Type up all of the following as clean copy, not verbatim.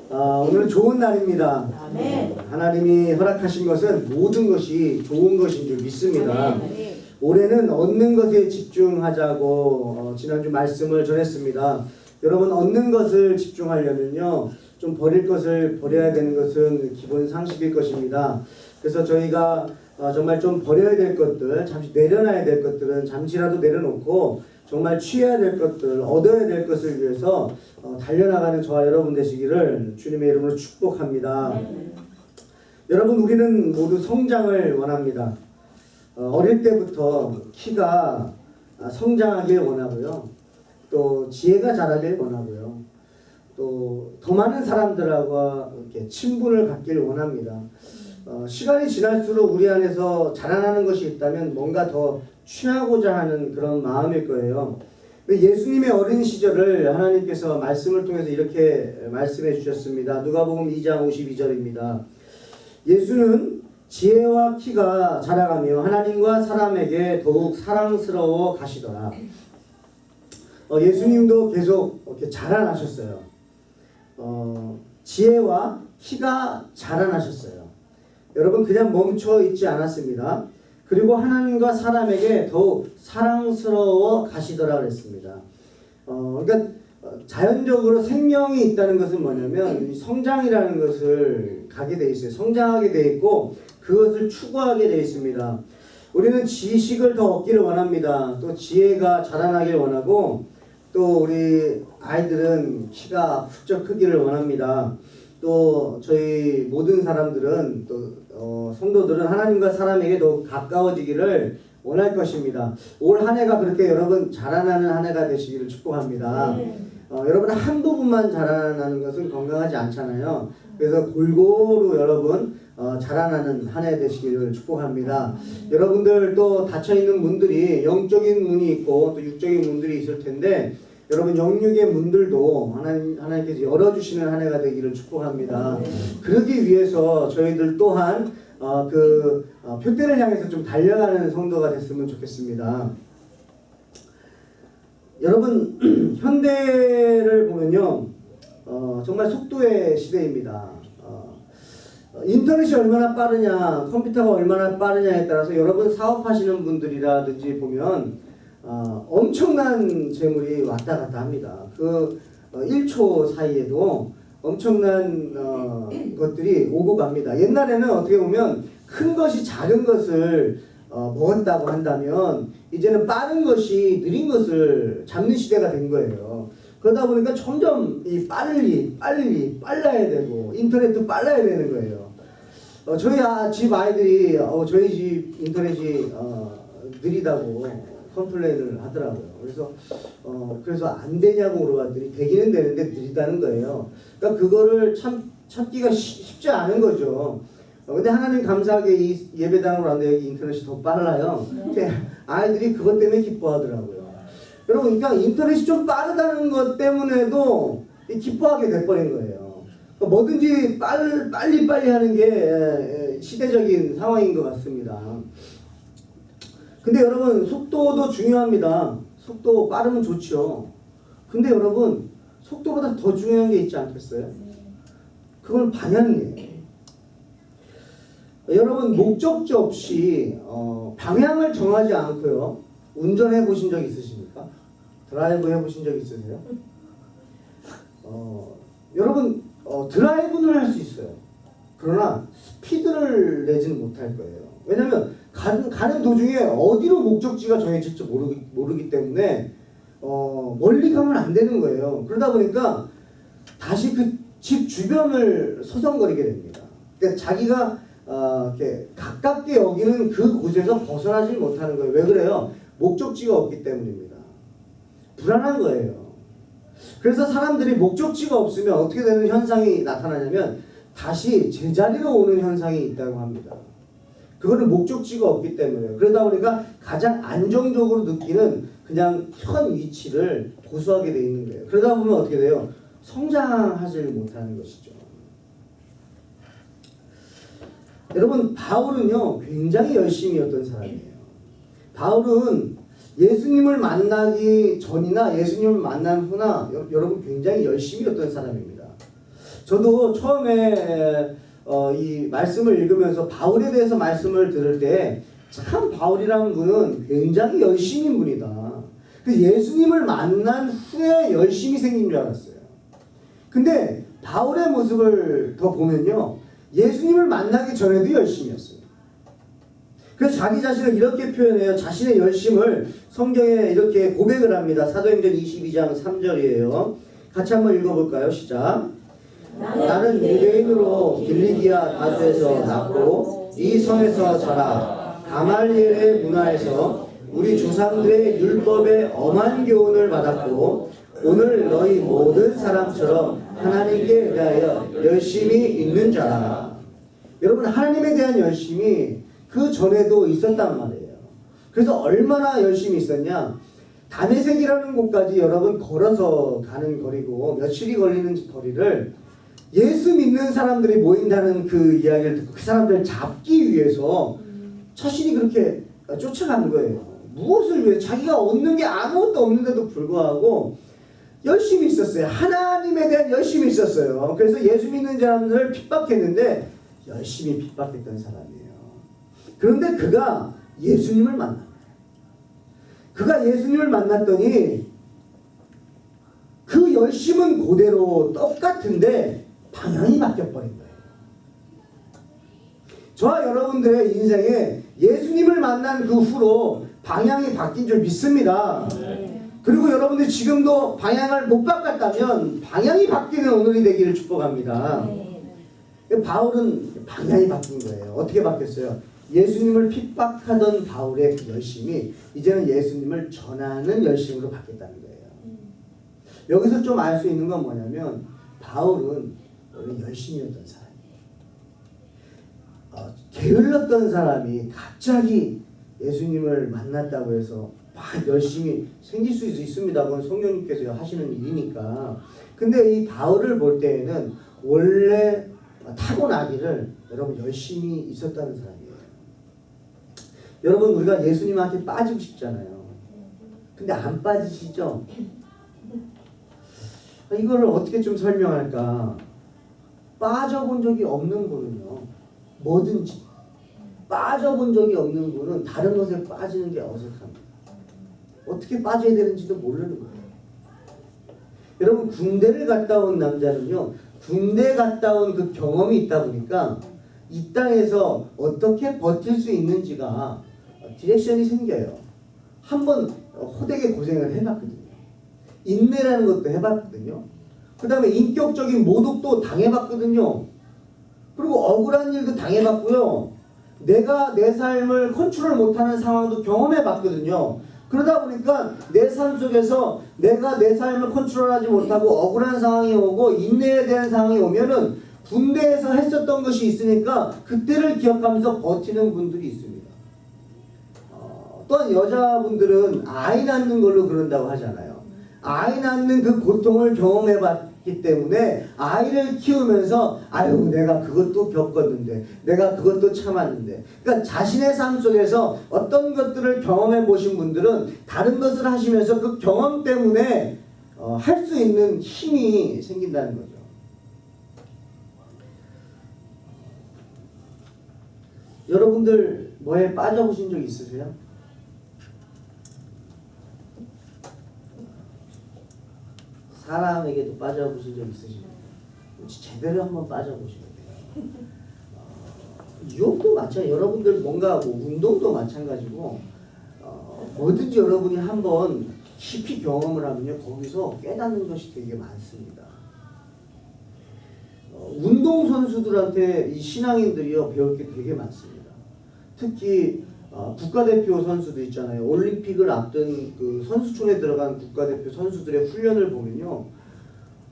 오늘 좋은 날입니다. 아멘. 하나님이 허락하신 것은 모든 것이 좋은 것인 줄 믿습니다. 아멘. 올해는 얻는 것에 집중하자고 지난주 말씀을 전했습니다. 여러분, 얻는 것을 집중하려면요, 좀 버릴 것을 버려야 되는 것은 기본 상식일 것입니다. 그래서 저희가 정말 좀 버려야 될 것들, 잠시 내려놔야 될 것들은 잠시라도 내려놓고 정말 취해야 될 것들, 얻어야 될 것을 위해서 달려나가는 저와 여러분 되시기를 주님의 이름으로 축복합니다. 여러분, 우리는 모두 성장을 원합니다. 어릴 때부터 키가 성장하길 원하고요, 또 지혜가 자라길 원하고요, 또 더 많은 사람들하고 이렇게 친분을 갖길 원합니다. 시간이 지날수록 우리 안에서 자라나는 것이 있다면 뭔가 더 취하고자 하는 그런 마음일 거예요. 예수님의 어린 시절을 하나님께서 말씀을 통해서 이렇게 말씀해 주셨습니다. 누가복음 2장 52절입니다. 예수는 지혜와 키가 자라가며 하나님과 사람에게 더욱 사랑스러워 가시더라. 예수님도 계속 이렇게 자라나셨어요. 지혜와 키가 자라나셨어요. 여러분, 그냥 멈춰 있지 않았습니다. 그리고 하나님과 사람에게 더욱 사랑스러워 가시더라 그랬습니다. 그러니까 자연적으로 생명이 있다는 것은 뭐냐면 성장이라는 것을 가게 돼 있어요. 성장하게 돼 있고 그것을 추구하게 돼 있습니다. 우리는 지식을 더 얻기를 원합니다. 또 지혜가 자라나길 원하고, 또 우리 아이들은 키가 훌쩍 크기를 원합니다. 또 저희 모든 사람들은, 또 성도들은 하나님과 사람에게 더욱 가까워지기를 원할 것입니다. 올 한 해가 그렇게 여러분 자라나는 한 해가 되시기를 축복합니다. 여러분, 한 부분만 자라나는 것은 건강하지 않잖아요. 그래서 골고루 여러분 자라나는 한 해 되시기를 축복합니다. 여러분들 또 닫혀있는 문들이 영적인 문이 있고 또 육적인 문들이 있을 텐데, 여러분 영육의 문들도 하나님께서 열어주시는 한 해가 되기를 축복합니다. 그러기 위해서 저희들 또한 표대를 향해서 좀 달려가는 성도가 됐으면 좋겠습니다. 여러분, 현대를 보면요, 정말 속도의 시대입니다. 인터넷이 얼마나 빠르냐, 컴퓨터가 얼마나 빠르냐에 따라서 여러분 사업하시는 분들이라든지 보면 엄청난 재물이 왔다 갔다 합니다. 1초 사이에도 엄청난 것들이 오고 갑니다. 옛날에는 어떻게 보면 큰 것이 작은 것을 먹었다고 한다면, 이제는 빠른 것이 느린 것을 잡는 시대가 된 거예요. 그러다 보니까 점점 빨라야 되고 인터넷도 빨라야 되는 거예요. 저희 집 아이들이 저희 집 인터넷이 느리다고 컴플레인을 하더라고요. 그래서 안 되냐고 물어봤더니 되기는 되는데 느리다는 거예요. 그러니까 그거를 참기가 쉽지 않은 거죠. 근데 하나님 감사하게 이 예배당으로 왔는데 여기 인터넷이 더 빨라요. 아이들이 그것 때문에 기뻐하더라고요. 여러분, 그러니까 인터넷이 좀 빠르다는 것 때문에도 기뻐하게 돼버린 거예요. 뭐든지 빨리 하는 게 시대적인 상황인 것 같습니다. 근데 여러분, 속도도 중요합니다. 속도 빠르면 좋죠. 근데 여러분, 속도보다 더 중요한 게 있지 않겠어요? 그건 방향이에요. 여러분, 목적지 없이 방향을 정하지 않고요, 운전해 보신 적 있으십니까? 드라이브 해 보신 적 있으세요? 여러분, 드라이브는 할 수 있어요. 그러나 스피드를 내지는 못할 거예요. 왜냐면 가는 도중에 어디로 목적지가 정해질지 모르기 때문에 멀리 가면 안 되는 거예요. 그러다 보니까 다시 그 집 주변을 서성거리게 됩니다. 그러니까 자기가 이렇게 가깝게 여기는 그 곳에서 벗어나지 못하는 거예요. 왜 그래요? 목적지가 없기 때문입니다. 불안한 거예요. 그래서 사람들이 목적지가 없으면 어떻게 되는 현상이 나타나냐면 다시 제자리로 오는 현상이 있다고 합니다. 그거는 목적지가 없기 때문에요. 그러다 보니까 가장 안정적으로 느끼는 그냥 현 위치를 고수하게 돼 있는 거예요. 그러다 보면 어떻게 돼요? 성장하지 못하는 것이죠. 여러분, 바울은요 굉장히 열심히였던 사람이에요. 바울은 예수님을 만나기 전이나 예수님을 만난 후나 여러분 굉장히 열심히였던 사람입니다. 저도 처음에 이 말씀을 읽으면서 바울에 대해서 말씀을 들을 때 참 바울이라는 분은 굉장히 열심인 분이다. 그 예수님을 만난 후에 열심이 생긴 줄 알았어요. 근데 바울의 모습을 더 보면요, 예수님을 만나기 전에도 열심이었어요. 그래서 자기 자신을 이렇게 표현해요. 자신의 열심을 성경에 이렇게 고백을 합니다. 사도행전 22장 3절이에요. 같이 한번 읽어볼까요? 시작. 나는 유대인으로 길리기아 다수에서 낳고 이 성에서 자라 가말리엘의 문화에서 우리 조상들의 율법에 엄한 교훈을 받았고 오늘 너희 모든 사람처럼 하나님께 대하여 열심히 있는 자라. 여러분, 하나님에 대한 열심이 그 전에도 있었단 말이에요. 그래서 얼마나 열심히 있었냐, 다메섹이라는 곳까지 여러분 걸어서 가는 거리고 며칠이 걸리는 거리를 예수 믿는 사람들이 모인다는 그 이야기를 듣고 그 사람들을 잡기 위해서 자신이 그렇게 쫓아가는 거예요. 무엇을 위해? 자기가 얻는 게 아무것도 없는데도 불구하고 열심히 있었어요. 하나님에 대한 열심이 있었어요. 그래서 예수 믿는 사람들을 핍박했는데 열심히 핍박했던 사람이에요. 그런데 그가 예수님을 만납니다. 그가 예수님을 만났더니 그 열심은 그대로 똑같은데 방향이 바뀌어버린 거예요. 저와 여러분들의 인생에 예수님을 만난 그 후로 방향이 바뀐 줄 믿습니다. 그리고 여러분들 지금도 방향을 못 바꿨다면 방향이 바뀌는 오늘이 되기를 축복합니다. 바울은 방향이 바뀐 거예요. 어떻게 바뀌었어요? 예수님을 핍박하던 바울의 그 열심이 이제는 예수님을 전하는 열심으로 바뀌었다는 거예요. 여기서 좀 알 수 있는 건 뭐냐면 바울은 원래 열심이었던 사람이에요. 게을렀던 사람이 갑자기 예수님을 만났다고 해서 막 열심히 생길 수 있습니다. 그건 성령님께서 하시는 일이니까. 근데 이 바울을 볼 때에는 원래 타고나기를 여러분 열심히 있었다는 사람이에요. 여러분, 우리가 예수님한테 빠지고 싶잖아요. 근데 안 빠지시죠? 이거를 어떻게 좀 설명할까? 빠져본 적이 없는 분은요, 뭐든지 빠져본 적이 없는 분은 다른 것에 빠지는 게 어색합니다. 어떻게 빠져야 되는지도 모르는 거예요. 여러분, 군대를 갔다 온 남자는요, 군대 갔다 온 그 경험이 있다 보니까 이 땅에서 어떻게 버틸 수 있는지가 디렉션이 생겨요. 한번 호되게 고생을 해봤거든요. 인내라는 것도 해봤거든요. 그 다음에 인격적인 모독도 당해봤거든요. 그리고 억울한 일도 당해봤고요. 내가 내 삶을 컨트롤 못하는 상황도 경험해봤거든요. 그러다 보니까 내 삶 속에서 내가 내 삶을 컨트롤하지 못하고 억울한 상황이 오고 인내에 대한 상황이 오면은 군대에서 했었던 것이 있으니까 그때를 기억하면서 버티는 분들이 있습니다. 또한 여자분들은 아이 낳는 걸로 그런다고 하잖아요. 아이 낳는 그 고통을 경험해봤기 때문에 아이를 키우면서 아유, 내가 그것도 겪었는데, 내가 그것도 참았는데, 그러니까 자신의 삶 속에서 어떤 것들을 경험해 보신 분들은 다른 것을 하시면서 그 경험 때문에 할 수 있는 힘이 생긴다는 거죠. 여러분들 뭐에 빠져보신 적 있으세요? 사람에게도 빠져보신 적 있으십니까? 제대로 한번 빠져보셔야 돼요. 유혹도 마찬가지, 여러분들 뭔가 뭐 운동도 마찬가지고 뭐든지 여러분이 한번 깊이 경험을 하면요, 거기서 깨닫는 것이 되게 많습니다. 운동선수들한테 이 신앙인들이요, 배울 게 되게 많습니다. 특히 국가대표 선수들 있잖아요. 올림픽을 앞둔 그 선수촌에 들어간 국가대표 선수들의 훈련을 보면요,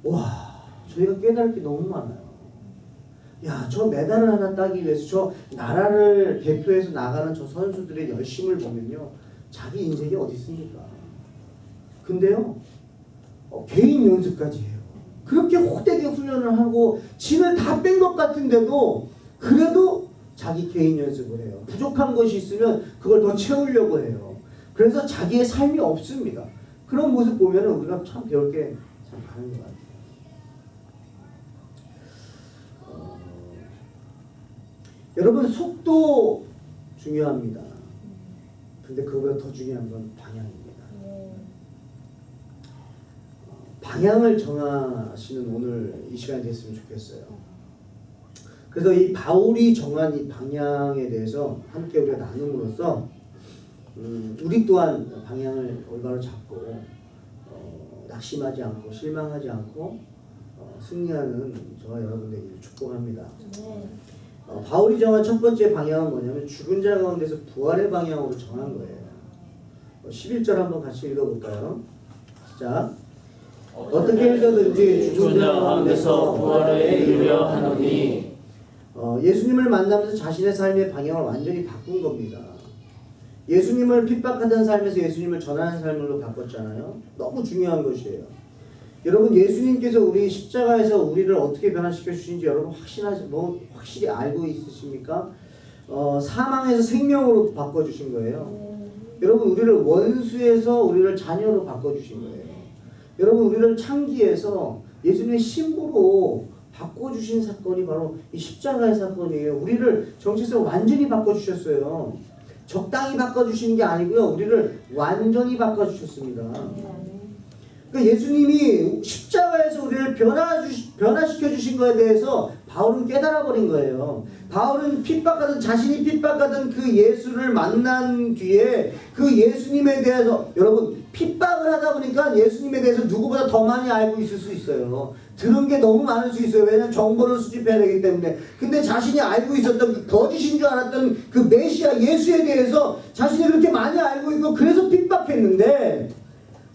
와, 저희가 깨달을 게 너무 많아요. 야, 저 메달을 하나 따기 위해서 저 나라를 대표해서 나가는 저 선수들의 열심을 보면요, 자기 인생이 어디 있습니까? 근데요, 개인 연습까지 해요. 그렇게 호되게 훈련을 하고 진을 다 뺀 것 같은데도 그래도 자기 개인 연습을 해요. 부족한 것이 있으면 그걸 더 채우려고 해요. 그래서 자기의 삶이 없습니다. 그런 모습 보면 우리가 참 배울 게 참 많은 것 같아요. 여러분 속도 중요합니다. 근데 그거보다 더 중요한 건 방향입니다. 방향을 정하시는 오늘 이 시간이 됐으면 좋겠어요. 그래서 이 바울이 정한 이 방향에 대해서 함께 우리가 나눔으로써 우리 또한 방향을 올바로 잡고 낙심하지 않고 실망하지 않고 승리하는 저와 여러분들에게 축복합니다. 바울이 정한 첫 번째 방향은 뭐냐면 죽은 자 가운데서 부활의 방향으로 정한 거예요. 11절 한번 같이 읽어볼까요? 시작. 어떻게 해서든지 죽은 자 가운데서 부활에 이르려 하노니. 예수님을 만나면서 자신의 삶의 방향을 완전히 바꾼 겁니다. 예수님을 핍박하던 삶에서 예수님을 전하는 삶으로 바꿨잖아요. 너무 중요한 것이에요. 여러분 예수님께서 우리 십자가에서 우리를 어떻게 변화시켜 주신지 여러분 확실히 알고 있으십니까? 사망에서 생명으로 바꿔주신 거예요. 여러분 우리를 원수에서 우리를 자녀로 바꿔주신 거예요. 여러분 우리를 창기에서 예수님의 신부로 바꿔주신 사건이 바로 이 십자가의 사건이에요. 우리를 정체성을 완전히 바꿔주셨어요. 적당히 바꿔주시는 게 아니고요. 우리를 완전히 바꿔주셨습니다. 그러니까 예수님이 십자가에서 우리를 변화시켜 주신 것에 대해서 바울은 깨달아버린 거예요. 바울은 자신이 핍박하던 그 예수를 만난 뒤에 그 예수님에 대해서 여러분 핍박을 하다 보니까 예수님에 대해서 누구보다 더 많이 알고 있을 수 있어요. 들은 게 너무 많을 수 있어요. 왜냐하면 정보를 수집해야 되기 때문에. 근데 자신이 알고 있었던 그 거짓인 줄 알았던 그 메시아 예수에 대해서 자신이 그렇게 많이 알고 있고 그래서 핍박했는데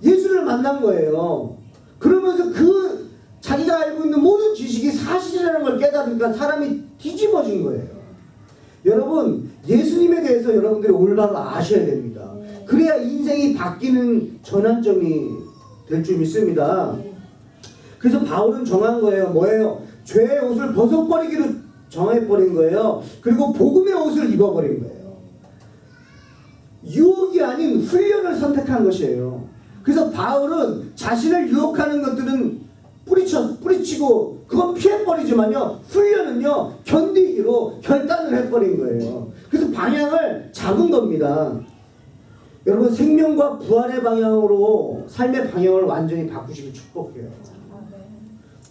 예수를 만난 거예요. 그러면서 그 자기가 알고 있는 모든 지식이 사실이라는 걸 깨달으니까 사람이 뒤집어진 거예요. 여러분 예수님에 대해서 여러분들이 올바로 아셔야 됩니다. 그래야 인생이 바뀌는 전환점이 될 줄 믿습니다. 그래서 바울은 정한 거예요. 뭐예요? 죄의 옷을 벗어버리기로 정해버린 거예요. 그리고 복음의 옷을 입어버린 거예요. 유혹이 아닌 훈련을 선택한 것이에요. 그래서 바울은 자신을 유혹하는 것들은 뿌리치고 그건 피해버리지만요. 훈련은요. 견디기로 결단을 해버린 거예요. 그래서 방향을 잡은 겁니다. 여러분 생명과 부활의 방향으로 삶의 방향을 완전히 바꾸시길 축복해요.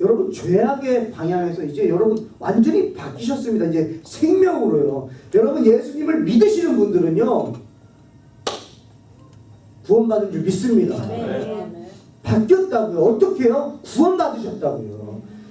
여러분 죄악의 방향에서 이제 여러분 완전히 바뀌셨습니다. 이제 생명으로요. 여러분 예수님을 믿으시는 분들은요. 구원받은 줄 믿습니다. 바뀌었다고요. 어떻게 해요? 구원받으셨다고요.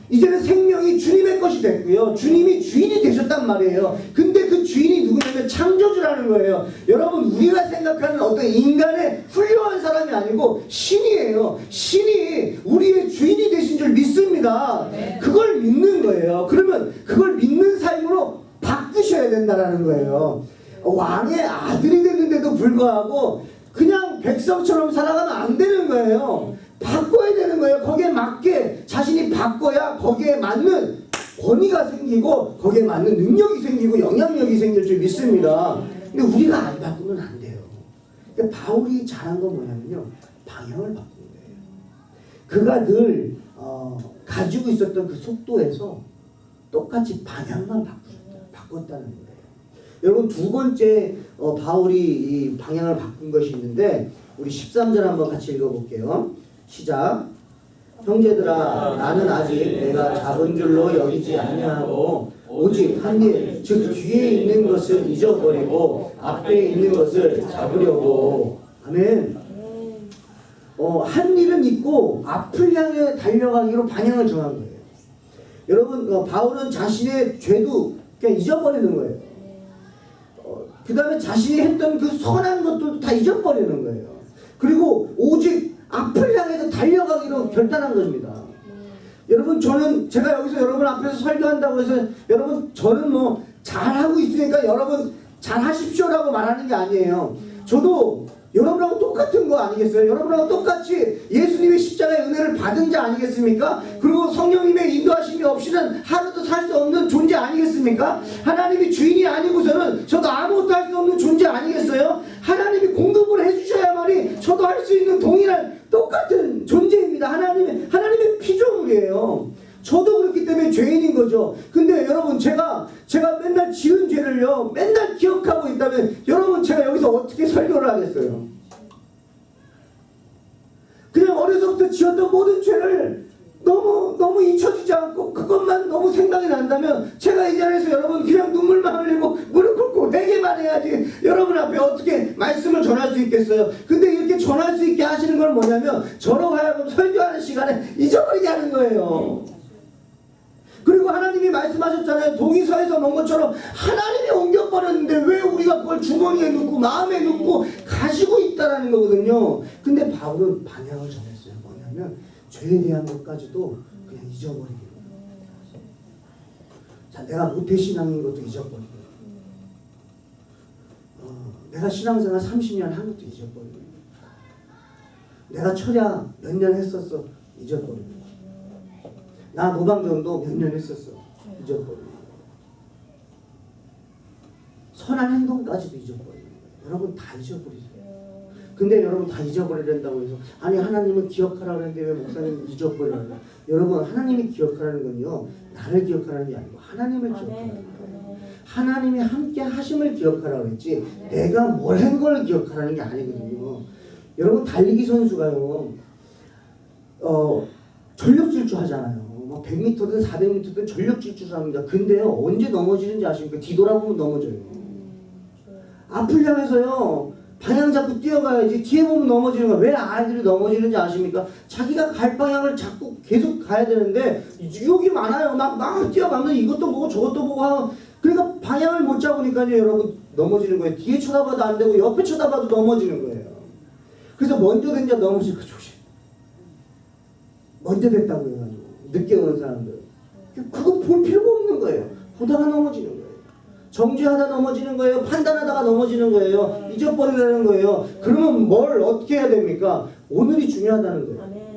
이제는 생명이 주님의 것이 됐고요. 주님이 주인이 되셨단 말이에요. 근데 그 주인이 누구냐면 창조주라는 거예요. 여러분 우리가 생각하는 어떤 인간의 훌륭한 사람이 아니고 신이에요. 신이 우리의 주인이 되신 줄 믿습니다. 그걸 믿는 거예요. 그러면 그걸 믿는 삶으로 바꾸셔야 된다는 거예요. 왕의 아들이 됐는데도 불구하고 그냥 백성처럼 살아가면 안 되는 거예요. 바꿔야 되는 거예요. 거기에 맞게 자신이 바꿔야 거기에 맞는 권위가 생기고 거기에 맞는 능력이 생기고 영향력이 생길 줄 믿습니다. 근데 우리가 안 바꾸면 안 돼요. 그러니까 바울이 잘한 건 뭐냐면요. 방향을 바꾼 거예요. 그가 늘 가지고 있었던 그 속도에서 똑같이 방향만 바꿨다는 거예요. 여러분 두 번째 바울이 이 방향을 바꾼 것이 있는데 우리 13절 한번 같이 읽어볼게요. 시작. 형제들아 나는 아직 내가 잡은 줄로 여기지 아니하고 오직 한 일 즉 뒤에 있는 것을 잊어버리고 앞에 있는 것을 잡으려고. 아멘. 한 일은 있고 앞을 향해 달려가기로 방향을 정한 거예요. 여러분 바울은 자신의 죄도 그냥 잊어버리는 거예요. 그 다음에 자신이 했던 그 선한 것들도 다 잊어버리는 거예요. 그리고 오직 앞을 향해서 달려가기로 결단한 겁니다. 여러분 제가 여기서 여러분 앞에서 설교한다고 해서 여러분 저는 뭐 잘하고 있으니까 여러분 잘하십시오라고 말하는 게 아니에요. 저도 여러분하고 똑같은 거 아니겠어요? 여러분하고 똑같이 예수님의 십자가의 은혜를 받은 자 아니겠습니까? 그리고 성령님의 인도하심이 없이는 하루도 살 수 없는 존재 아니겠습니까? 하나님이 주인이 아니고서는 저도 아무것도 할 수 없는 존재 아니겠어요? 하나님이 공급을 해주셔야만이 저도 할 수 있는 동일한 똑같은 존재입니다. 하나님의 피조물이에요. 저도 그렇기 때문에 죄인인 거죠. 근데 여러분 제가 맨날 지은 죄를요 맨날 기억하고 있다면 여러분 제가 여기서 어떻게 설교를 하겠어요? 그냥 어려서부터 지었던 모든 죄를 너무 잊혀지지 않고 그것만 너무 생각이 난다면 제가 이 자리에서 여러분 그냥 눈물만 흘리고 무릎 꿇고 회개만 해야지 여러분 앞에 어떻게 말씀을 전할 수 있겠어요? 근데 이렇게 전할 수 있게 하시는 건 뭐냐면 저로 하여금 설교하는 시간에 잊어버리게 하는 거예요. 그리고 하나님이 말씀하셨잖아요. 동이서에서 놓은 것처럼 하나님이 옮겨버렸는데 왜 우리가 그걸 주머니에 넣고 마음에 넣고 가지고 있다라는 거거든요. 근데 바울은 방향을 정했어요. 뭐냐면 죄에 대한 것까지도 그냥 잊어버리기로. 자, 내가 모태신앙인 것도 잊어버리고 내가 신앙생활 30년 한 것도 잊어버리고 내가 철야 몇 년 했었어 잊어버리고 나 무방전도 몇 년 했었어 잊어버리고 선한 행동까지도 잊어버리고 여러분 다 잊어버리세요. 근데 여러분 다 잊어버리란다고 해서 아니 하나님은 기억하라고 했는데 왜 목사님 잊어버리라고 해요? 여러분 하나님이 기억하라는 건요 나를 기억하라는 게 아니고 하나님을 기억하라는 거예요. 하나님이 함께 하심을 기억하라고 했지 내가 뭘 한 걸 기억하라는 게 아니거든요. 여러분 달리기 선수가요 전력 질주 하잖아요. 100m든 400m든 전력 질주를 합니다. 근데요 언제 넘어지는지 아십니까? 뒤돌아보면 넘어져요. 앞을 향해서요 방향 잡고 뛰어가야지 뒤에 보면 넘어지는 거야. 왜 아이들이 넘어지는지 아십니까? 자기가 갈 방향을 자꾸 계속 가야 되는데 유혹이 많아요. 막 뛰어가면서 이것도 보고 저것도 보고 하고 그러니까 방향을 못 잡으니까요 여러분 넘어지는 거예요. 뒤에 쳐다봐도 안 되고 옆에 쳐다봐도 넘어지는 거예요. 그래서 먼저 된 자 넘어질 거 조심. 먼저 됐다고 해가지고 늦게 오는 사람들 그거 볼 필요가 없는 거예요. 보다가 넘어지는 거예요. 정죄하다 넘어지는 거예요. 판단하다가 넘어지는 거예요. 잊어버리라는 거예요. 그러면 뭘 어떻게 해야 됩니까? 오늘이 중요하다는 거예요. 아멘.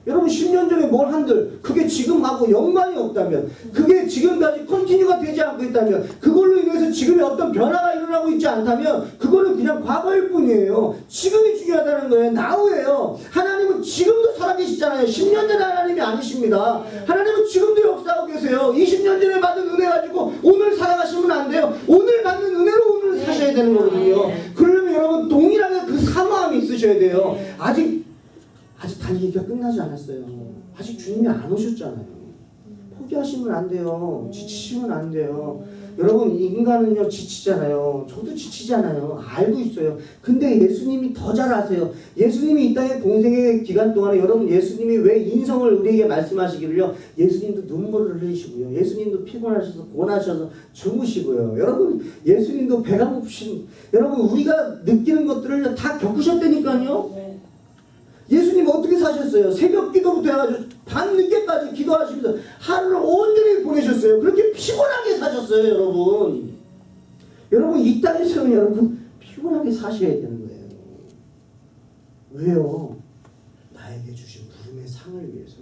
여러분 10년 전에 뭘 한들 그게 지금하고 연관이 없다면 그게 지금까지 컨티뉴가 되지 않고 있다면 그걸로 인해서 지금의 어떤 변화가 일어나고 있지 않다면 그거는 그냥 과거일 뿐이에요. 지금이 중요하다는 거예요. 나우예요. 하나님은 지금도 살아계시잖아요. 10년 전에 하나님이 아니십니다. 하나님은 지금도 역사하고 계세요. 20년 전에 받은 은혜 가지고 오늘 살아가시면 안 돼요. 오늘 받는 은혜로 오늘 사셔야 되는 거거든요. 그러려면 여러분 동일하게 그 사모함이 있으셔야 돼요. 아직 달리기가 끝나지 않았어요. 아직 주님이 안 오셨잖아요. 포기하시면 안 돼요. 지치시면 안 돼요. 여러분 인간은요 지치잖아요. 저도 지치잖아요. 알고 있어요. 근데 예수님이 더 잘 아세요. 예수님이 이 땅에 공생의 기간 동안에 여러분 예수님이 왜 인성을 우리에게 말씀하시기를요. 예수님도 눈물을 흘리시고요. 예수님도 피곤하셔서 고나셔서 주무시고요. 여러분 예수님도 배가 고프신 여러분 우리가 느끼는 것들을 다 겪으셨다니까요. 예수님 어떻게 사셨어요? 새벽 기도부터 해가지고 밤늦게까지 기도하시면서 하루를 온전히 보내셨어요. 그렇게 피곤하게 사셨어요, 여러분. 여러분 이 땅에서는 여러분 피곤하게 사셔야 되는 거예요. 왜요? 나에게 주신 부름의 상을 위해서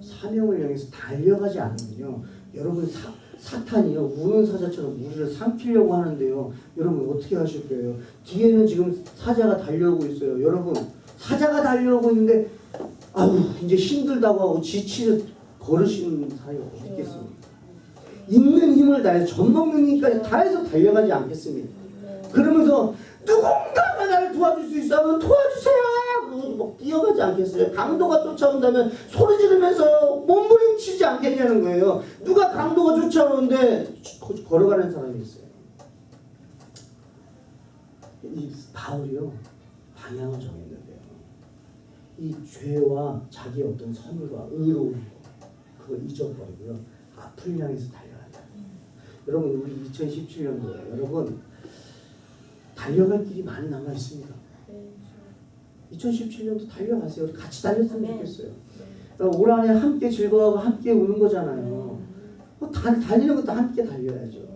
사명을 향해서 달려가지 않으면요. 여러분 사탄이요 우는 사자처럼 우리를 삼키려고 하는데요. 여러분 어떻게 하실 거예요? 뒤에는 지금 사자가 달려오고 있어요. 여러분 사자가 달려오고 있는데 아유 이제 힘들다고 하고 지치듯 걸으시는 사람이 어디 있겠습니까? 있는 힘을 다해서 젖먹는 힘까지 다해서 달려가지 않겠습니까? 그러면서 누군가가 나를 도와줄 수 있어 하면 도와주세요! 그러고 막 뛰어가지 않겠어요? 강도가 쫓아온다면 소리 지르면서 몸부림치지 않겠냐는 거예요. 누가 강도가 쫓아오는데 걸어가는 사람이 있어요. 이 바울이요 방향을 정했는데요. 이 죄와 자기의 어떤 선과 의로운 거 그걸 잊어버리고요. 앞을 향해서 달려가자. 여러분 우리 2017년도에 여러분 달려갈 길이 많이 남아 있습니다. 2017년도 달려가세요. 우리 같이 달렸으면 좋겠어요. 그러니까 올 한해 함께 즐거워하고 함께 우는 거잖아요. 달리는 것도 함께 달려야죠.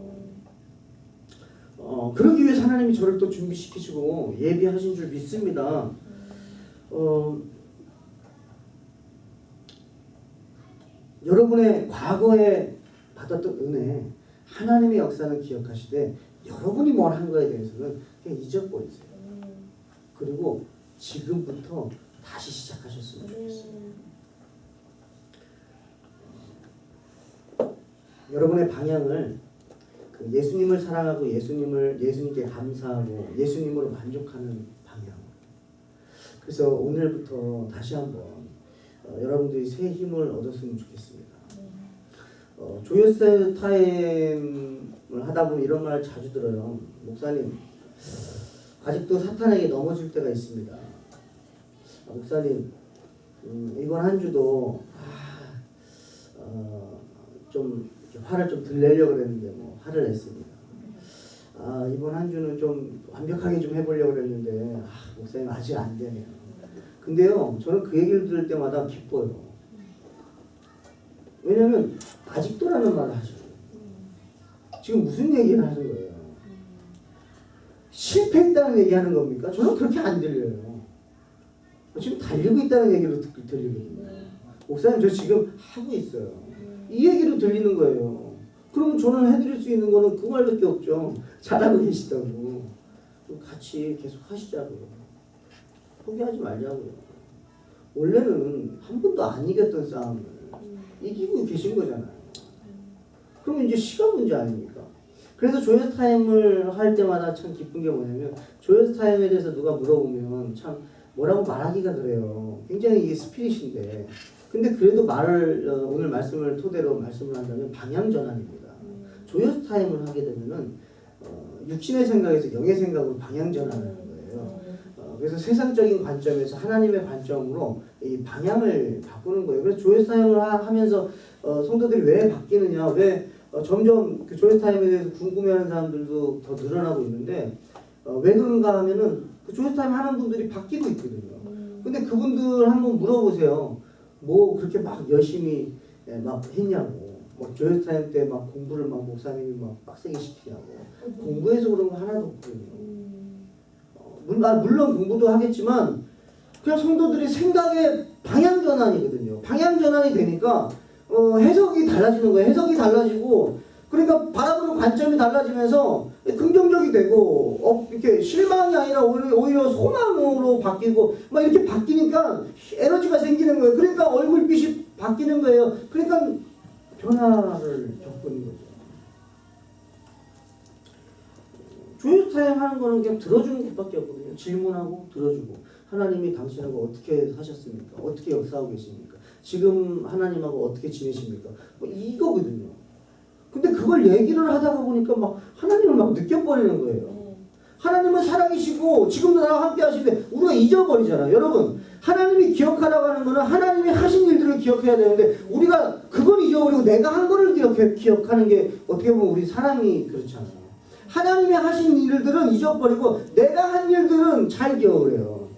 그러기 위해서 하나님이 저를 또 준비시키시고 예비하신 줄 믿습니다. 여러분의 과거에 받았던 은혜, 하나님의 역사는 기억하시되 여러분이 뭘 한 거에 대해서는 그냥 잊어버리세요. 그리고 지금부터 다시 시작하셨으면 좋겠어요. 여러분의 방향을 그 예수님을 사랑하고 예수님께 감사하고 예수님으로 만족하는 방향. 그래서 오늘부터 다시 한번 여러분들이 새 힘을 얻었으면 좋겠습니다. 조회스 타임을 하다 보면 이런 말 자주 들어요. 목사님, 아직도 사탄에게 넘어질 때가 있습니다. 목사님, 이번 한 주도 좀 화를 좀 덜 내려고 그랬는데 뭐 화를 냈습니다. 이번 한 주는 좀 완벽하게 좀 해보려고 그랬는데 목사님 아직 안 되네요. 근데요, 저는 그 얘기를 들을 때마다 기뻐요. 왜냐면 아직도라는 말을 하죠. 지금 무슨 얘기를 하는 거예요? 실패했다는 얘기하는 겁니까? 저는 그렇게 안 들려요. 지금 달리고 있다는 얘기로 들리거든요. 목사님, 저 지금 하고 있어요. 이 얘기로 들리는 거예요. 그러면 저는 해드릴 수 있는 거는 그 말밖에 없죠. 잘하고 계시다고. 같이 계속 하시자고요. 포기하지 말자고요. 원래는 한 번도 안 이겼던 싸움을 이기고 계신 거잖아요. 그러면 이제 시간 문제 아닙니까? 그래서 조회스 타임을 할 때마다 참 기쁜 게 뭐냐면, 조회스 타임에 대해서 누가 물어보면 참 뭐라고 말하기가 그래요. 굉장히 이게 스피릿인데, 근데 그래도 오늘 말씀을 토대로 말씀을 한다면 방향 전환입니다. 조회스 타임을 하게 되면은 육신의 생각에서 영의 생각으로 방향 전환을 하는 거예요. 그래서 세상적인 관점에서 하나님의 관점으로 이 방향을 바꾸는 거예요. 그래서 조회스 타임을 하면서 성도들이 왜 바뀌느냐, 왜 점점 그 조회스 타임에 대해서 궁금해하는 사람들도 더 늘어나고 있는데, 왜 그런가 하면은 그 조회스 타임 하는 분들이 바뀌고 있거든요. 근데 그분들 한번 물어보세요. 뭐 그렇게 막 열심히 막 했냐고. 뭐 조회스 타임 때 막 공부를 막 목사님이 막 빡세게 시키냐고. 공부해서 그런 거 하나도 없거든요. 물론 공부도 하겠지만 그냥 성도들이 생각의 방향 전환이거든요. 방향 전환이 되니까 해석이 달라지는 거예요. 해석이 달라지고, 그러니까 바라보는 관점이 달라지면서 긍정적이 되고 이렇게 실망이 아니라 오히려 소망으로 바뀌고 막 이렇게 바뀌니까 에너지가 생기는 거예요. 그러니까 얼굴빛이 바뀌는 거예요. 그러니까 변화를 겪는 거죠. 조회스 타임 하는 거는 그냥 들어주는 것밖에 없거든요. 질문하고 들어주고, 하나님이 당신하고 어떻게 하셨습니까? 어떻게 역사하고 계십니까? 지금 하나님하고 어떻게 지내십니까? 뭐 이거거든요. 근데 그걸 얘기를 하다가 보니까 막 하나님을 막 느껴버리는 거예요. 하나님은 살아계시고 지금도 나와 함께 하시는데 우리가 잊어버리잖아요. 여러분, 하나님이 기억하라고 하는 거는 하나님이 하신 일들을 기억해야 되는데, 우리가 그걸 잊어버리고 내가 한 거를 기억하는 게 어떻게 보면 우리 사람이 그렇잖아요. 하나님이 하신 일들은 잊어버리고 내가 한 일들은 잘 기억을 해요.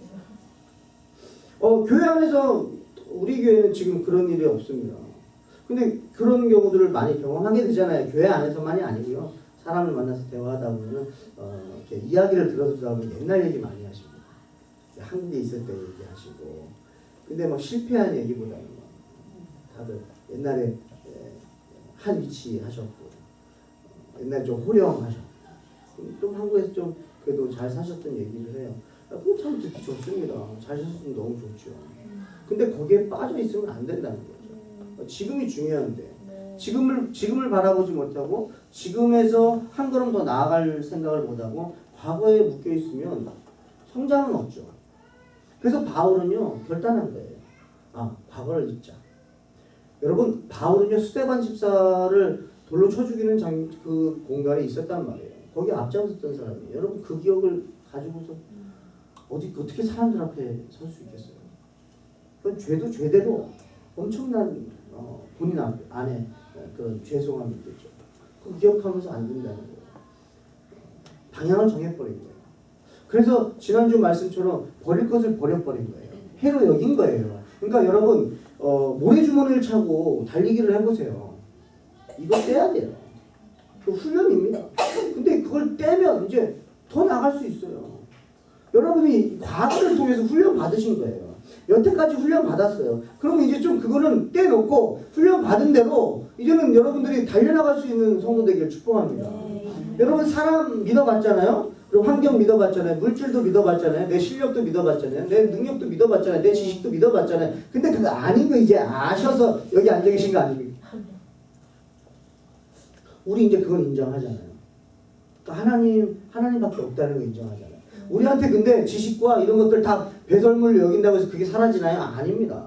교회 안에서 우리 교회는 지금 그런 일이 없습니다. 근데 그런 경우들을 많이 경험하게 되잖아요. 교회 안에서만이 아니고요. 사람을 만나서 대화하다 보면 이렇게 이야기를 들어주다 보면 옛날 얘기 많이 하십니다. 한국에 있을 때 얘기하시고. 근데 막 실패한 얘기보다는 다들 옛날에 한 위치 하셨고, 옛날에 좀 호령하셨고, 좀 한국에서 좀 그래도 잘 사셨던 얘기를 해요. 그거 참 듣기 좋습니다. 잘 사셨으면 너무 좋죠. 근데 거기에 빠져 있으면 안 된다는 거죠. 지금이 중요한데 지금을 바라보지 못하고 지금에서 한 걸음 더 나아갈 생각을 못하고 과거에 묶여 있으면 성장은 없죠. 그래서 바울은요 결단한 거예요. 과거를 잊자. 여러분, 바울은요 스데반 집사를 돌로 쳐 죽이는 그 공간에 있었단 말이에요. 거기 앞장섰던 사람이에요. 여러분, 그 기억을 가지고서 어떻게 사람들 앞에 설 수 있겠어요? 그건 죄도 죄대로 엄청난 본인 안에 그런 죄송함이 있겠죠. 그거 기억하면서 안 된다는 거예요. 방향을 정해버린 거예요. 그래서 지난주 말씀처럼 버릴 것을 버려버린 거예요. 해로 여긴 거예요. 그러니까 여러분, 모래주머니를 차고 달리기를 해보세요. 이거 떼야 돼요. 그 훈련입니다. 근데 그걸 떼면 이제 더 나갈 수 있어요. 여러분이 과거를 통해서 훈련 받으신 거예요. 여태까지 훈련 받았어요. 그러면 이제 좀 그거는 떼놓고 훈련 받은 대로 이제는 여러분들이 달려나갈 수 있는 성도 되기를 축복합니다. 여러분, 사람 믿어봤잖아요. 그리고 환경 믿어봤잖아요. 물질도 믿어봤잖아요. 내 실력도 믿어봤잖아요. 내 능력도 믿어봤잖아요. 내 지식도 믿어봤잖아요. 근데 그거 아닌 거 이제 아셔서 여기 앉아 계신 거 아닙니까? 우리 이제 그건 인정하잖아요. 하나님밖에 없다는 거 인정하잖아요. 우리한테 근데 지식과 이런 것들 다 배설물로 여긴다고 해서 그게 사라지나요? 아닙니다.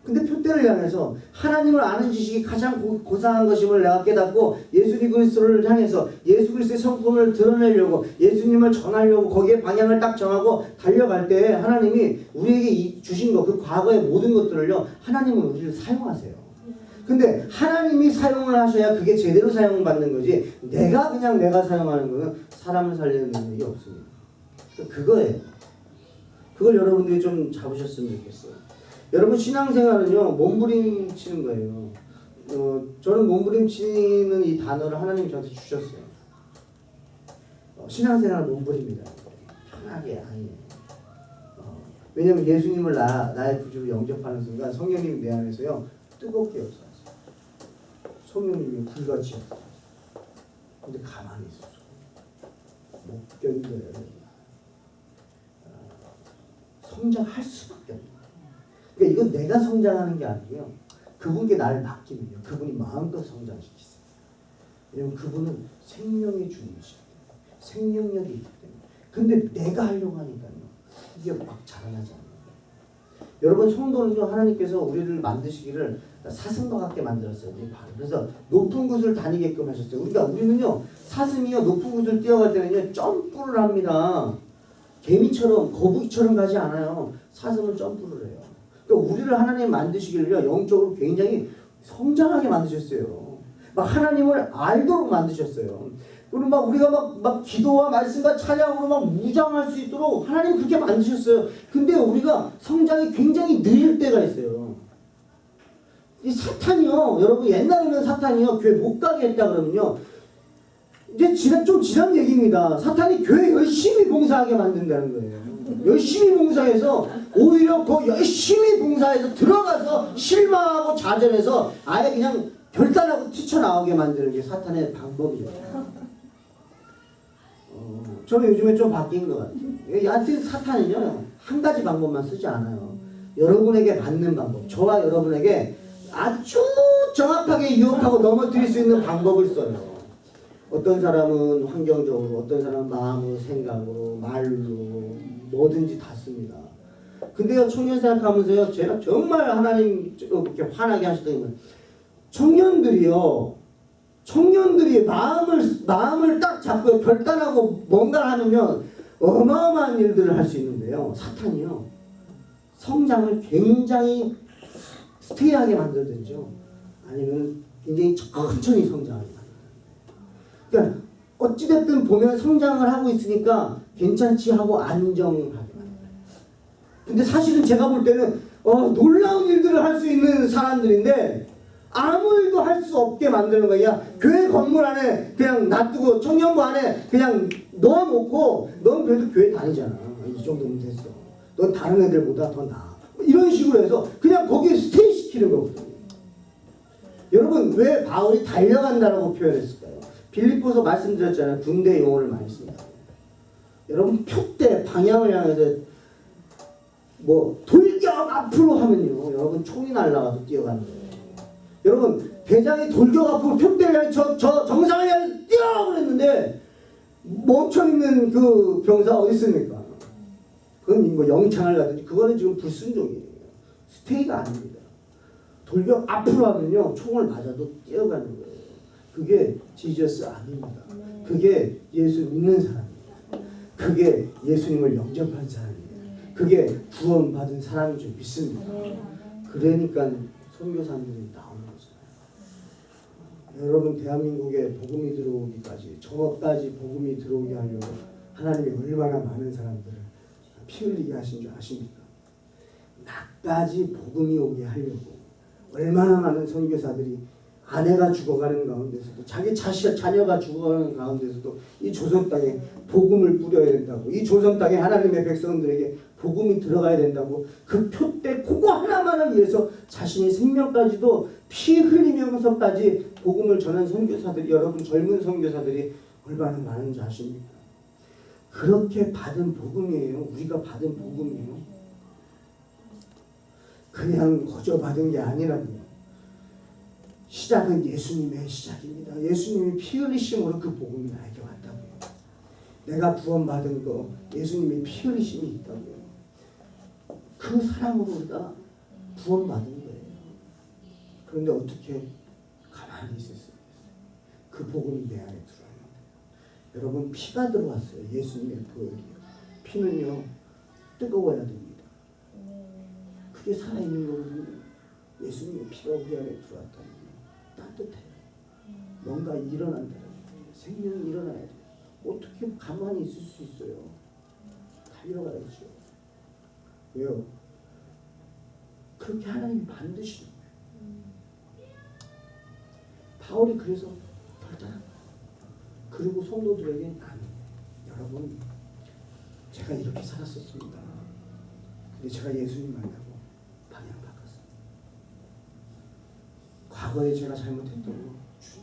근데 표대를 향해서 하나님을 아는 지식이 가장 고상한 것임을 내가 깨닫고 예수님 그리스도를 향해서 예수 그리스도의 성품을 드러내려고 예수님을 전하려고 거기에 방향을 딱 정하고 달려갈 때 하나님이 우리에게 주신 것, 그 과거의 모든 것들을요, 하나님은 우리를 사용하세요. 근데 하나님이 사용을 하셔야 그게 제대로 사용받는 거지, 내가 사용하는 거는 사람을 살리는 능력이 없습니다. 그거예요. 그걸 여러분들이 좀 잡으셨으면 좋겠어요. 여러분 신앙생활은요, 몸부림치는 거예요. 저는 몸부림치는 이 단어를 하나님이 저한테 주셨어요. 신앙생활은 몸부림이다. 편하게 아니에요. 왜냐면 예수님을 나의 구주로 영접하는 순간 성령님이 내 안에서요 뜨겁게 역사하세요. 성령님이 불같이 역사하세요. 근데 가만히 있어요. 못 견뎌요. 성장할 수밖에 없어요. 그러니까 이건 내가 성장하는 게 아니고요. 그분께 나를 맡기면 그분이 마음껏 성장시키세요. 왜냐면 그분은 생명의 주님이시기 때문에, 생명력이 있기 때문에. 근데 내가 하려고 하니까요, 이게 막 자라나지 않아요. 여러분, 성도는요, 하나님께서 우리를 만드시기를 사슴과 같게 만들었어요. 그래서 높은 곳을 다니게끔 하셨어요. 우리는요, 사슴이요, 높은 곳을 뛰어갈 때는요, 점프를 합니다. 개미처럼, 거북이처럼 가지 않아요. 사슴은 점프를 해요. 그러니까 우리를 하나님 만드시기를요, 영적으로 굉장히 성장하게 만드셨어요. 막 하나님을 알도록 만드셨어요. 그리고 막 우리가 막 기도와 말씀과 찬양으로 막 무장할 수 있도록 하나님 그렇게 만드셨어요. 근데 우리가 성장이 굉장히 느릴 때가 있어요. 이 사탄이요, 여러분, 옛날에는 사탄이요, 교회 못 가게 했다 그러면요, 이제 좀 지난 얘기입니다. 사탄이 교회 열심히 봉사하게 만든다는 거예요. 열심히 봉사해서 오히려 그 열심히 봉사해서 들어가서 실망하고 좌절해서 아예 그냥 결단하고 뛰쳐나오게 만드는 게 사탄의 방법이죠. 저는 요즘에 좀 바뀐 것 같아요. 여하튼 사탄은요, 한 가지 방법만 쓰지 않아요. 여러분에게 받는 방법, 저와 여러분에게 아주 정확하게 유혹하고 넘어뜨릴 수 있는 방법을 써요. 어떤 사람은 환경적으로, 어떤 사람은 마음으로, 생각으로, 말로, 뭐든지 다 씁니다. 근데요, 청년 생각하면서요, 제가 정말 하나님 이렇게 화나게 하시더니, 청년들이 마음을 딱 잡고 결단하고 뭔가를 하면요, 어마어마한 일들을 할 수 있는데요, 사탄이요, 성장을 굉장히 스테이하게 만들든지요, 아니면 굉장히 천천히 성장하게 만들어요. 그러니까 어찌됐든 보면 성장을 하고 있으니까 괜찮지 하고 안정하게 만들어요. 근데 사실은 제가 볼 때는 놀라운 일들을 할 수 있는 사람들인데 아무 일도 할 수 없게 만드는 거야. 교회 건물 안에 그냥 놔두고, 청년부 안에 그냥 넣어놓고, 넌 그래도 교회 다니잖아, 이 정도면 됐어, 넌 다른 애들보다 더 나아, 이런 식으로 해서 그냥 거기에 스테이 시키는 거거든요. 여러분, 왜 바울이 달려간다라고 표현했을까요? 빌립보서 말씀드렸잖아요. 군대 용어를 많이 씁니다. 여러분, 표대 방향을 향해서 돌격 앞으로 하면요, 여러분 총이 날아가서 뛰어가는 거예요. 여러분, 대장이 돌격 앞으로 표대를 향해 저 정상을 향해서 뛰어 그랬는데 멈춰있는 그 병사 어디 있습니까? 그건 뭐 영창을 가든지, 그거는 지금 불순종이에요. 스테이가 아닙니다. 돌격 앞으로 하면요, 총을 맞아도 뛰어가는 거예요. 그게 지저스 아닙니다. 그게 예수 믿는 사람입니다. 그게 예수님을 영접한 사람입니다. 그게 구원받은 사람인 줄 믿습니다. 그러니까 선교사님들이 나오는 거잖아요. 여러분, 대한민국에 복음이 들어오기까지, 저까지 복음이 들어오게 하려고 하나님이 얼마나 많은 사람들을 피 흘리게 하신 줄 아십니까? 나까지 복음이 오게 하려고 얼마나 많은 선교사들이 아내가 죽어가는 가운데서도, 자기 자녀가 죽어가는 가운데서도 이 조선 땅에 복음을 뿌려야 된다고, 이 조선 땅에 하나님의 백성들에게 복음이 들어가야 된다고, 그 표대 그거 하나만을 위해서 자신의 생명까지도 피 흘리면서까지 복음을 전한 선교사들이, 여러분 젊은 선교사들이 얼마나 많은지 아십니까? 그렇게 받은 복음이에요. 우리가 받은 복음이에요. 그냥 거저 받은 게 아니라고요. 시작은 예수님의 시작입니다. 예수님이 피 흘리심으로 그 복음이 나에게 왔다고요. 내가 구원받은 거 예수님이 피 흘리심이 있다고요. 그 사랑으로 우리가 구원받은 거예요. 그런데 어떻게 가만히 있을 수 있어요? 그 복음이 내 안에 들어왔는데 여러분 피가 들어왔어요. 예수님의 보혈이요. 피는요 뜨거워야 됩니다. 그게 살아있는 거거든요. 예수님의 피가 우리 안에 들어왔다는 거 따뜻해요. 뭔가 일어난다는 거예요. 생명이 일어나야 돼요. 어떻게 가만히 있을 수 있어요? 달려가야죠. 왜요? 그렇게 하나님이 만드시는 거예요. 바울이 그래서 결단한 거예요. 그리고 성도들에게 아멘. 여러분 제가 이렇게 살았었습니다. 근데 제가 예수님 만나고 방향 바꿨어요. 과거에 제가 잘못했던 거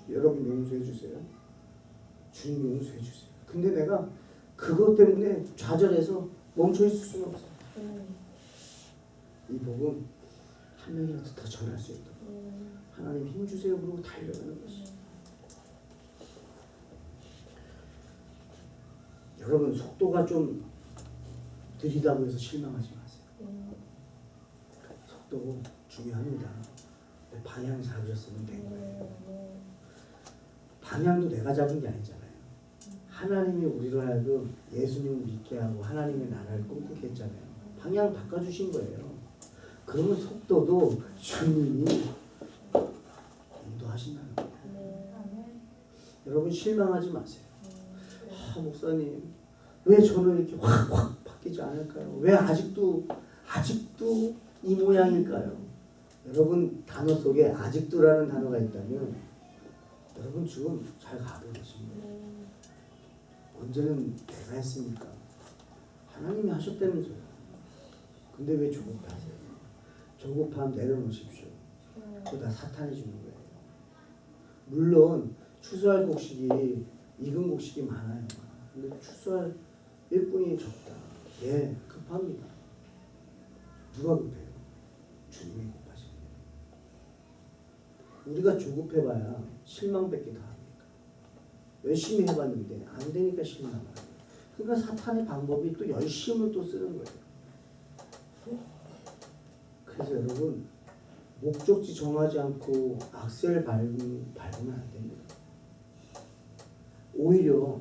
여러분 용서해 주세요. 주님 용서해 주세요. 근데 내가 그것 때문에 좌절해서 멈춰 있을 수는 없어요. 이 복음 한 명이라도 더 전할 수 있도록 하나님 힘 주세요. 그러고 달려가는 것이. 여러분 속도가 좀 느리다고 해서 실망하지 마세요. 속도 중요합니다. 방향 잡으셨으면 된 거예요. 방향도 내가 잡은 게 아니잖아요. 하나님이 우리로 하여금 예수님을 믿게 하고 하나님의 나라를 꿈꾸게 했잖아요. 방향 바꿔주신 거예요. 그러면 속도도 주님이 인도하신다는 거예요. 여러분 실망하지 마세요. 목사님 왜 저는 이렇게 확 바뀌지 않을까요? 왜 아직도 이 모양일까요? 여러분 단어 속에 아직도라는 단어가 있다면 여러분 지금 잘 가고 계십니다. 언제는 내가 했습니까? 하나님이 하셨다면서요. 근데 왜 조급하세요? 조급함 내려놓으십시오. 그거 다 사탄이 주는 거예요. 물론 추수할 곡식이 익은 곡식이 많아요. 근데 추수할 일꾼이 적다. 예, 급합니다. 누가 급해요? 주님이 급하십니다. 우리가 조급해봐야 실망밖에 더 합니까? 열심히 해봤는데 안 되니까 실망하는 거예요. 그러니까 사탄의 방법이 또 열심을 또 쓰는 거예요. 그래서 여러분 목적지 정하지 않고 악셀 밟으면 안 됩니다. 오히려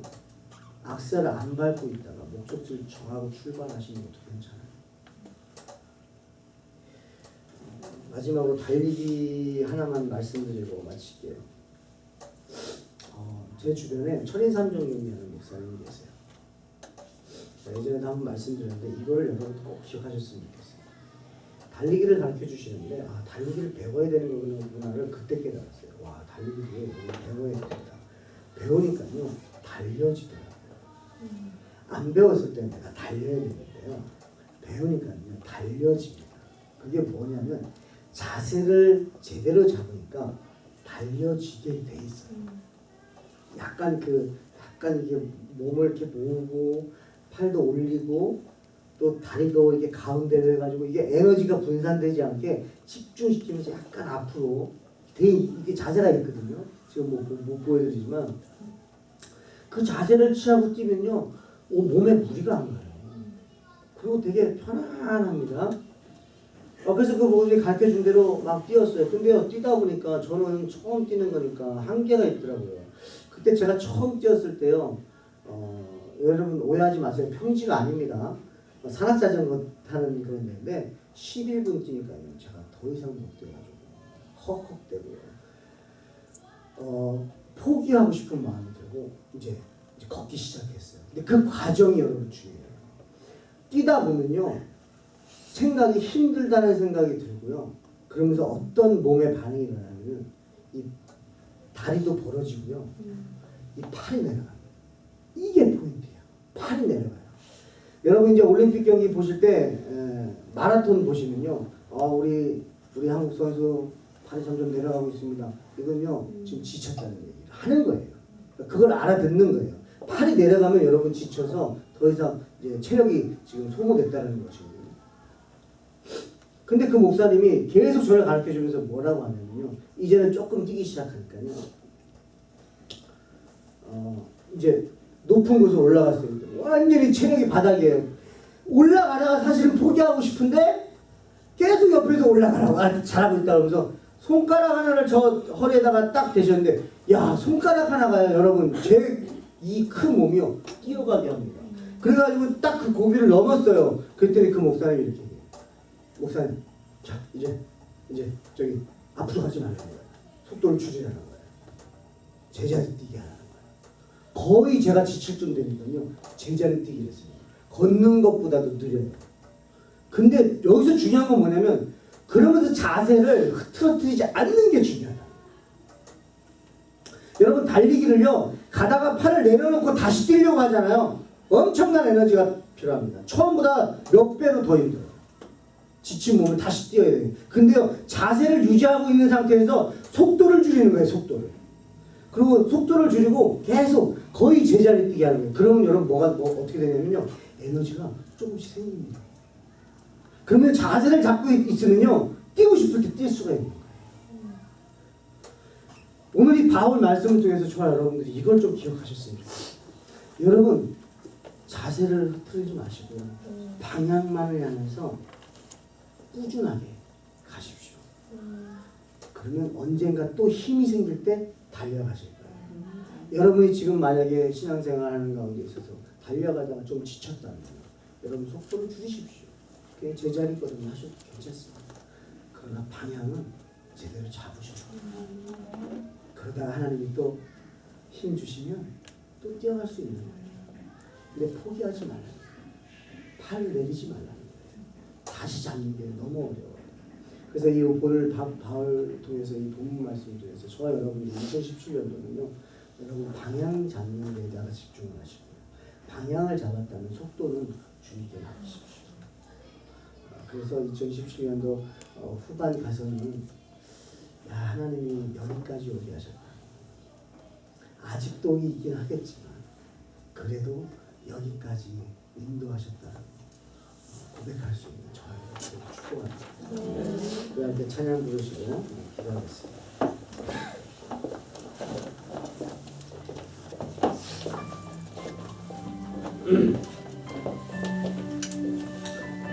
악셀을 안 밟고 있다가 목적지를 정하고 출발하시는 것도 괜찮아요. 마지막으로 달리기 하나만 말씀드리고 마칠게요. 제 주변에 천인삼종님이라는 목사님이 계세요. 예전에도 한번 말씀드렸는데 이걸 여러분 꼭 기억하셨으면 좋겠어요. 달리기를 가르쳐 주시는데 달리기를 배워야 되는 거구나를 그때 깨달았어요. 와, 달리기를 배워야 된다. 배우니까요 달려지더라고요. 안 배웠을 때는 내가 달려야 되는데요. 배우니까요 달려집니다. 그게 뭐냐면 자세를 제대로 잡으니까 달려지게 돼 있어요. 약간 이게 몸을 이렇게 모으고 팔도 올리고 또 다리도 이게 가운데를 해가지고 이게 에너지가 분산되지 않게 집중시키면서 약간 앞으로 이게 자세가 있거든요. 지금 못 보여드리지만 그 자세를 취하고 뛰면요 몸에 무리가 안 가요. 그리고 되게 편안합니다. 그래서 그분이 가르쳐준 대로 막 뛰었어요. 근데요 뛰다 보니까 저는 처음 뛰는 거니까 한계가 있더라고요. 그때 제가 처음 뛰었을 때요 여러분 오해하지 마세요. 평지가 아닙니다. 산악자전거 타는 그런 데인데 11분 뛰니까요 제가 더 이상 못 뛰어가지고 헉헉대고요. 포기하고 싶은 마음이 들고 이제 걷기 시작했어요. 근데 그 과정이 여러분 중요해요. 뛰다 보면요 생각이 힘들다는 생각이 들고요. 그러면서 어떤 몸의 반응이 일어나면 이 다리도 벌어지고요. 이 팔이 내려갑니다. 이게 포인트예요. 팔이 내려가요. 여러분 이제 올림픽 경기 보실 때 마라톤 보시면요. 우리 한국 선수 팔이 점점 내려가고 있습니다. 이건요 지금 지쳤다는 얘기를 하는 거예요. 그걸 알아듣는 거예요. 팔이 내려가면 여러분 지쳐서 더 이상 이제 체력이 지금 소모됐다는 것이거든요. 근데 그 목사님이 계속 저를 가르쳐 주면서 뭐라고 하냐면요. 이제는 조금 뛰기 시작하니까요. 이제 높은 곳으로 올라갔어요. 완전히 체력이 바닥이에요. 올라가다가 사실은 포기하고 싶은데 계속 옆에서 올라가라고 잘하고 있다 그러면서 손가락 하나를 저 허리에다가 딱 대셨는데, 야, 손가락 하나가요, 여러분, 제 이 큰 몸이요 뛰어가게 합니다. 그래가지고 딱 그 고비를 넘었어요. 그랬더니 그 목사님이 이렇게 얘기해요. 목사님, 자, 이제 저기 앞으로 가지 말라는 거예요. 속도를 줄이라는 거예요. 제자리 뛰게 하라는 거예요. 거의 제가 지칠 좀 되니까요, 제자리 뛰기를 했습니다. 걷는 것보다도 느려요. 근데 여기서 중요한 건 뭐냐면, 그러면서 자세를 흐트러뜨리지 않는 게 중요하다. 여러분, 달리기를요, 가다가 팔을 내려놓고 다시 뛰려고 하잖아요. 엄청난 에너지가 필요합니다. 처음보다 몇 배로 더 힘들어요. 지친 몸을 다시 뛰어야 돼요. 근데요, 자세를 유지하고 있는 상태에서 속도를 줄이는 거예요, 속도를. 그리고 속도를 줄이고 계속 거의 제자리 뛰게 하는 거예요. 그러면 여러분 어떻게 되냐면요, 에너지가 조금씩 생깁니다. 그러면 자세를 잡고 있으면요, 뛰고 싶을 때 뛸 수가 있는 거예요. 오늘 이 바울 말씀을 통해서 저와 여러분들이 이걸 좀 기억하셨으면 좋겠어요. 여러분, 자세를 흐트리지 마시고요, 방향만을 향해서 꾸준하게 가십시오. 그러면 언젠가 또 힘이 생길 때 달려가실 거예요. 여러분이 지금 만약에 신앙생활하는 가운데 있어서 달려가다가 좀 지쳤다면 여러분 속도를 줄이십시오. 그냥 제자리거든요. 하셔도 괜찮습니다. 그러나 방향은 제대로 잡으셔야 돼요. 그러다가 하나님이 또 힘 주시면 또 뛰어갈 수 있는 거예요. 근데 포기하지 말라는 거예요. 팔을 내리지 말라는 거예요. 다시 잡는 게 너무 어려워요. 그래서 이 오늘 바울 통해서 이 본문 말씀을 통해서 저와 여러분이 2017년도는요, 여러분 방향 잡는 데다가 집중을 하시고요. 방향을 잡았다면 속도는 줄이게 하십시오. 그래서 2017년도 후반 가서는, 야, 하나님이 여기까지 오게 하셨다. 아직도 있긴 하겠지만 그래도 여기까지 인도하셨다. 고백할 수 있는 저희를 축복합니다. 그 함께 찬양 부르시고 기도하겠습니다.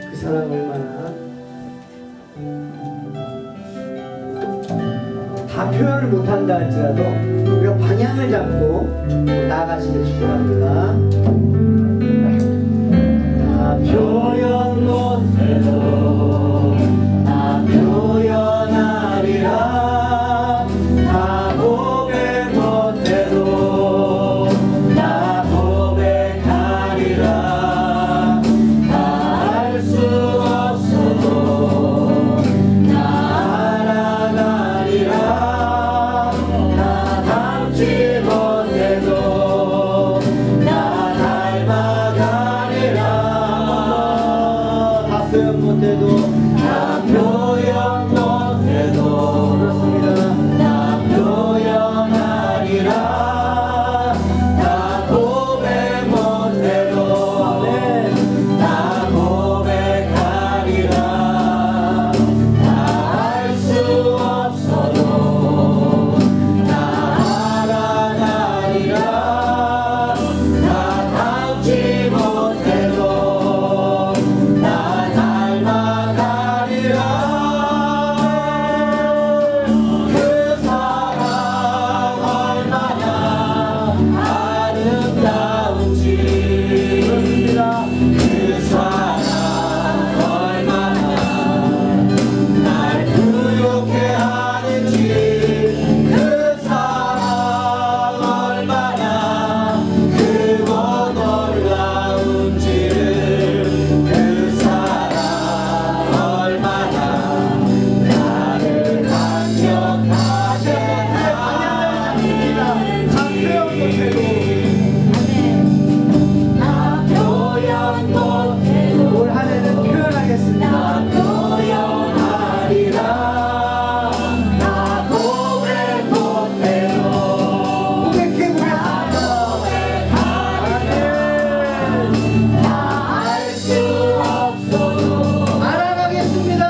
그 사랑 얼마나 다 표현을 못한다 할지라도 우리가 방향을 잡고 나아가시길 축복합니다. 다 표현 못해도 다 표현하리라. 다 고백 못해도 다 고백하리라. 다 알 수 없어도 다 알아가리라. 다 닮지 못해도 다 닮아가리라. 다 표현 못해도 다 표현 못해도 그렇습니다. 다 표현하리라. 다 고백 못해도 다 고백하리라. 다 알 수 없어도 다 알아가리라. 다 닮지 못해도 다 닮아가리라. 그 사랑 얼마나 아름다운지. 그렇습니다. 그 사랑 얼마나 날 부욕해 하는지. 그 사랑 얼마나 크고 놀라운지를. 그 사랑 얼마나 나를 강력하셨는지. 다 표현 못해도 다 표현 못해도 올 한 해는 표현하겠습니다. 다 표현하리라. 다 고백 못해도 고백해 보겠습니다. 다 알 수 없어도 알아가겠습니다.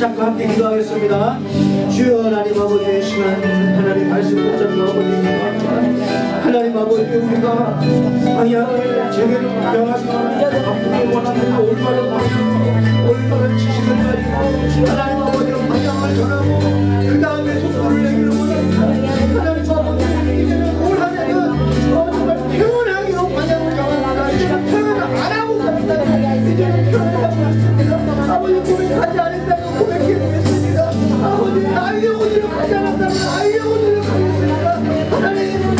붙잡고 함께 기도하겠습니다. 주여 하나님 아버지의 시간 하나님 말씀 붙잡고 아버지 기도합니다. 하나님 아버지 우리가 방향을 제대로 명하지 바꾸기 원하는 올바른 지식을 가지고 하나님 아버지 방향을 전하고 그 다음에 속도를 내기를 원합니다. 하나님 아버지 이제는 뭘 하냐면 정말 편하게로 방향을 정합니다. 이제는 편을 안 하고 삽니다. 이제는 편을 하고 있습니다. 아버지 고백하지 않는다고 고백해보겠습니다. 아버지 알려고 노력하지 않았다면 알려고 노력하겠습니다. 하나님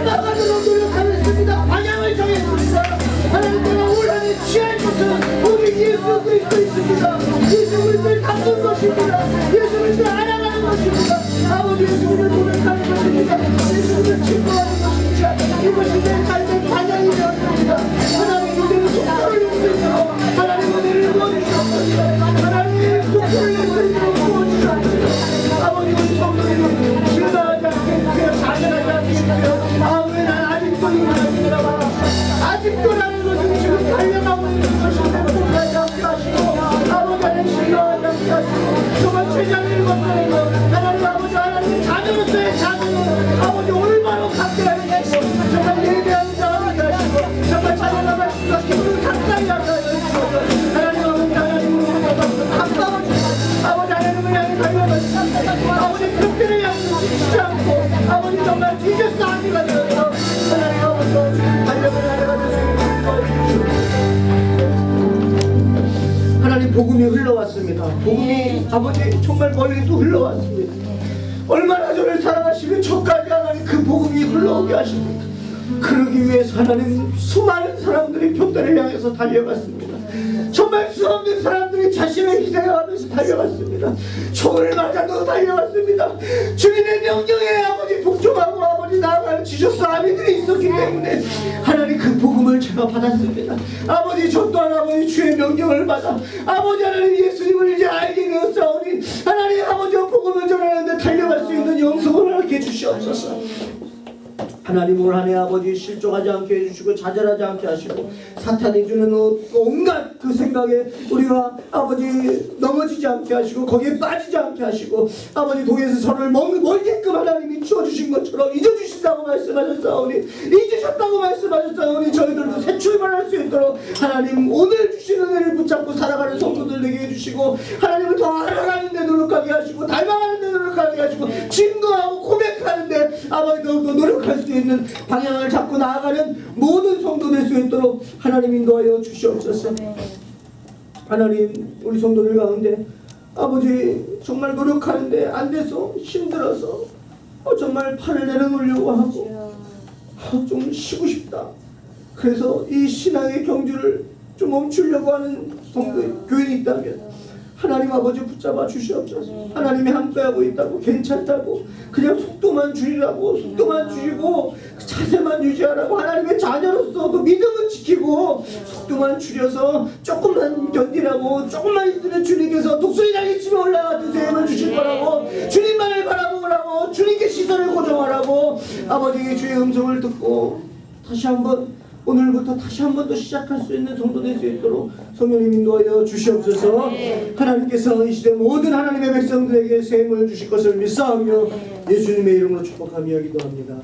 나가도록 노력하겠습니다. 방향을 정했습니다. 하나님 내가 올 한해 취할 것은 우리 예수 그리스도 있습니다. 예수 그리스도를 닮는 것입니다. 예수 그리스도를 알아가는 것입니다. 아버지 예수님을 고백하는 것입니다. 예수님을 증거하는 것입니다. 이것이 내 삶의 방향이 되었습니다. 하나님 이제는 속도를 낼 수 있도록 하나님 은혜를 부어주시옵소서. 하나님 속도를 낼 수 있도록 부어주시옵소서. 아버지 우리 성도님은 실망하지 않게 해주세요. 좌절하지 않게 해주세요. 아버지 난 아직도 이만합니다. 아직도 나는 것은 지금 달려가고 있는 것인데 못하지 않게 하시고 아버지 하나님 실망하지 않게 하시고 정말 최장을 건너는 것 하나님 아버지 하나님 자녀로서의 자녀는 아버지 올바로 갖게 하시고 정말 예배하는 자하게 하시고 정말 자녀가 말씀과 기분을 가까이 하게 하시고 하나님 아버지 하나님으로 감당을 주시고 아버지 하나님을 향해 달려가시고 아버지 그때를 향해 지치지 않고 아버지 정말 뒤져서 하기가 되어서 하나님 아버지 달려가는 하나가 되시고 하나님 복음이 흘러왔습니다. 복음이 아버지 정말 멀리도 흘러왔습니다. 얼마나 저를 사랑하시면 저까지 하나님 그 복음이 흘러오게 하십니다. 그러기 위해서 하나님 수많은 사람들이 표대를 향해서 달려갔습니다. 정말 수없는 사람들이 자신을 희생하면서 달려갔습니다. 총을 맞아도 달려갔습니다. 주님의 명령에 아버지 복종하고 아버지 나아가는 지저스 아미들이 있었기 때문에 하나님 그 복음을 제가 받았습니다. 아버지 저 또한 아버지 주의 명령을 받아 아버지 하나님 예수님을 이제 알게 되었사오니 하나님 아버지 복음을 전하는데 달려갈 수 있는 영성을 하게 해주시옵소서. 하나님 올 한해 아버지 실족하지 않게 해주시고 좌절하지 않게 하시고 사탄이 주는 온갖 그 생각에 우리가 아버지 넘어지지 않게 하시고 거기에 빠지지 않게 하시고 아버지 동에서 서로를 멀게끔 하나님이 주어주신 것처럼 잊어주신다고 말씀하셨사오니 잊으셨다고 말씀하셨사오니 저희들도 새 출발할 수 있도록 하나님 오늘 주신 은혜를 붙잡고 살아가는 성도들 되게 해주시고 하나님을 더 알아가는 데 노력하게 하시고 닮아가는 데 노력하게 하시고 증거하고 고백하는 데 아버지 더욱더 노력할 수 있는 방향을 잡고 나아가는 모든 성도 될 수 있도록 하나님 인도하여 주시옵소서. 하나님 우리 성도들 가운데 아버지 정말 노력하는데 안 돼서 힘들어서 정말 팔을 내려놓으려고 하고 좀 쉬고 싶다. 그래서 이 신앙의 경주를 좀 멈추려고 하는 성도 교인이 있다면 하나님 아버지 붙잡아 주시옵소서. 하나님이 함께하고 있다고 괜찮다고 그냥 속도만 줄이라고 속도만 줄이고 자세만 유지하라고 하나님의 자녀로서 그 믿음을 지키고 속도만 줄여서 조금만 견디라고 조금만 있으면 주님께서 독수리 날개 치며 올라가 주세요 주실 거라고 주님만을 바라보라고 주님께 시선을 고정하라고 아버지의 주의 음성을 듣고 다시 한번 오늘부터 다시 한 번 더 시작할 수 있는 성도 될 수 있도록 성령님 인도하여 주시옵소서. 하나님께서 이 시대 모든 하나님의 백성들에게 새 힘을 주실 것을 믿사오며 예수님의 이름으로 축복하며 기도합니다.